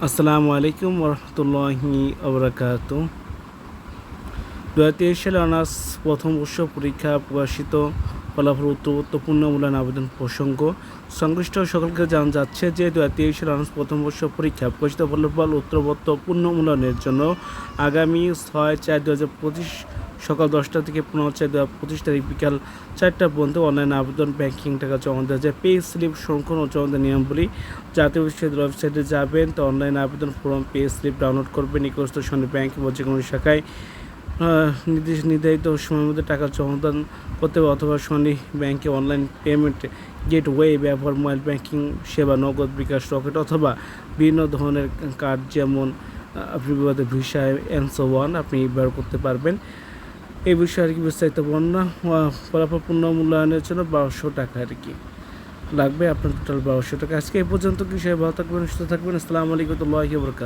আসসালামু আলাইকুম ওরহমতুল্লাহি ওবরাকাতু। 2023 সালে অনার্স প্রথম বর্ষ পরীক্ষা প্রকাশিত ফলাফল উত্তরোত্তর পুনর্মূল্যায়ন আবেদন প্রসঙ্গ সংশ্লিষ্ট সকলকে জানা যাচ্ছে যে 2023 সালে অনার্স প্রথম বর্ষ পরীক্ষা প্রকাশিত ফলাফল উত্তরোত্তর পুনর্মূল্যায়নের জন্য আগামী 6/4/2025 সকাল 10টা থেকে 15/4/2025 তারিখ বিকাল 4টা পর্যন্ত অনলাইন আবেদন ব্যাংকিং টাকা জমা দেওয়া যায়। পে স্লিপ সংরক্ষণ ও জমা দেওয়ার নিয়মাবলী জাতীয় বিশ্ববিদ্যালয়ের ওয়েবসাইটে যাবেন, তো অনলাইন আবেদন ফর্ম পে স্লিপ ডাউনলোড করবেন, নিকটস্থ সঙ্গে ব্যাংক বা যে কোনো শাখায় নির্ধারিত সময়ের মধ্যে টাকা জমা দান করতে হবে, অথবা শনি ব্যাংকে অনলাইন পেমেন্ট গেটওয়ে ব্যবহার মোবাইল ব্যাংকিং সেবা, নগদ, বিকাশ, রকেট অথবা বিভিন্ন ধরনের কার্ড যেমন আপনি ভিসা অ্যান্ড ওয়ান আপনি ব্যবহার করতে পারবেন। এই বিষয়ে আর কি বিস্তারিত বর্ণনা ফলাফল পুনর্মূল্যায়নের জন্য 1200 টাকা আর কি লাগবে, আপনার টোটাল 1200 টাকা। আজকে এই পর্যন্ত। কি সবাই ভালো থাকবেন, সুস্থ থাকবেন। আসসালামু আলাইকুম ওয়া রাহমাতুল্লাহি ওয়া বারাকাতুহু।